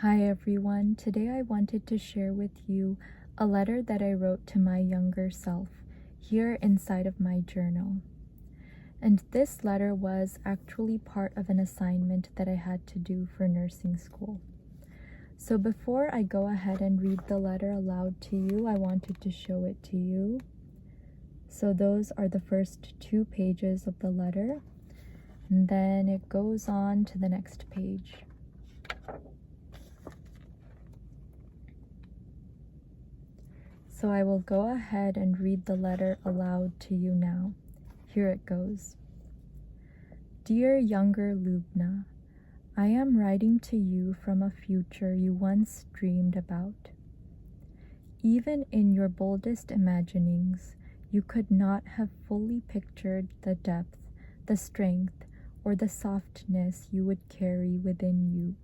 Hi everyone, today I wanted to share with you a letter that I wrote to my younger self here inside of my journal. And this letter was actually part of an assignment that I had to do for nursing school. So before I go ahead and read the letter aloud to you, I wanted to show it to you. So those are the first 2 pages of the letter, and then it goes on to the next page. So I will go ahead and read the letter aloud to you now. Here it goes. Dear younger Lubna, I am writing to you from a future you once dreamed about. Even in your boldest imaginings, you could not have fully pictured the depth, the strength, or the softness you would carry within you.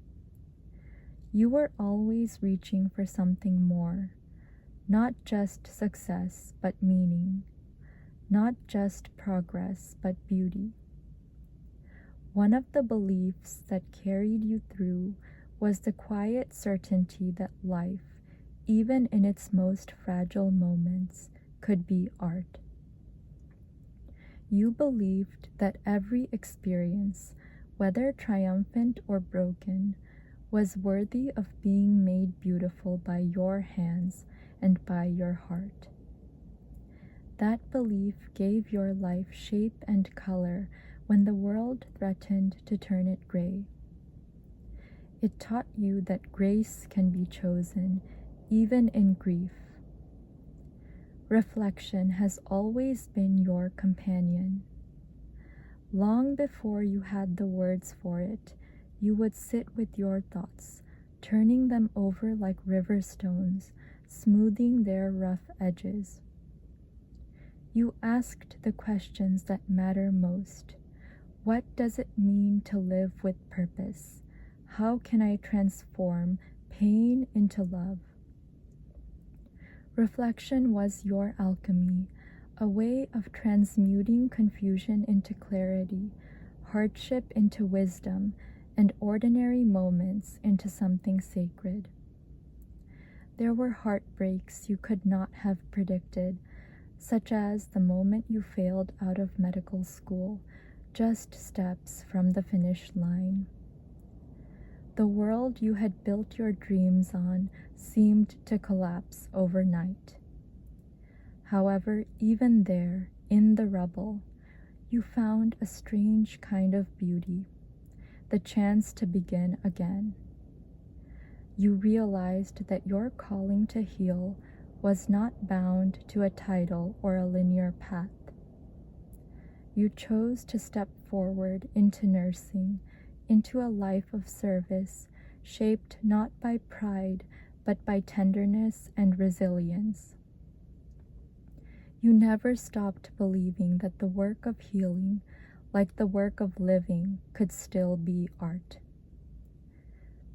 You were always reaching for something more. Not just success, but meaning. Not just progress, but beauty. One of the beliefs that carried you through was the quiet certainty that life, even in its most fragile moments, could be art. You believed that every experience, whether triumphant or broken, was worthy of being made beautiful by your hands and by your heart. That belief gave your life shape and color when the world threatened to turn it gray. It taught you that grace can be chosen, even in grief. Reflection has always been your companion. Long before you had the words for it, you would sit with your thoughts, turning them over like river stones, smoothing their rough edges. You asked the questions that matter most. What does it mean to live with purpose? How can I transform pain into love? Reflection was your alchemy, a way of transmuting confusion into clarity, hardship into wisdom, and ordinary moments into something sacred. There were heartbreaks you could not have predicted, such as the moment you failed out of medical school, just steps from the finish line. The world you had built your dreams on seemed to collapse overnight. However, even there, in the rubble, you found a strange kind of beauty, the chance to begin again. You realized that your calling to heal was not bound to a title or a linear path. You chose to step forward into nursing, into a life of service, shaped not by pride, but by tenderness and resilience. You never stopped believing that the work of healing, like the work of living, could still be art.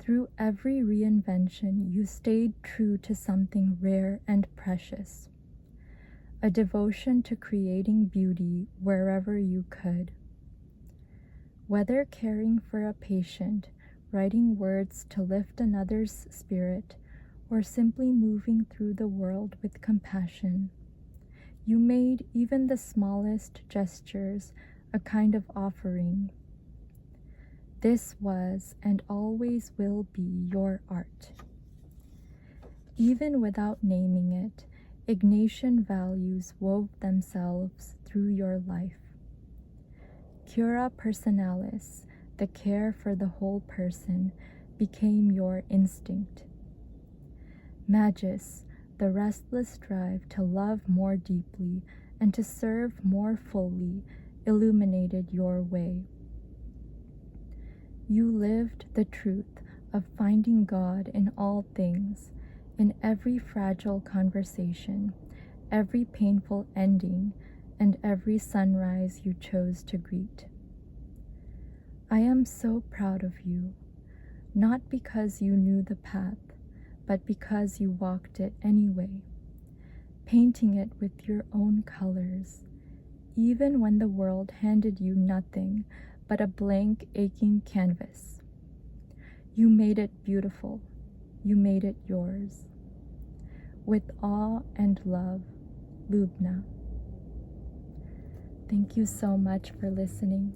Through every reinvention, you stayed true to something rare and precious, a devotion to creating beauty wherever you could. Whether caring for a patient, writing words to lift another's spirit, or simply moving through the world with compassion, you made even the smallest gestures a kind of offering. This was and always will be your art. Even without naming it, Ignatian values wove themselves through your life. Cura personalis, the care for the whole person, became your instinct. Magis, the restless drive to love more deeply and to serve more fully, illuminated your way. You lived the truth of finding God in all things, in every fragile conversation, every painful ending, and every sunrise you chose to greet. I am so proud of you, not because you knew the path, but because you walked it anyway, painting it with your own colors, even when the world handed you nothing but a blank, aching canvas. You made it beautiful. You made it yours. With awe and love, Lubna. Thank you so much for listening.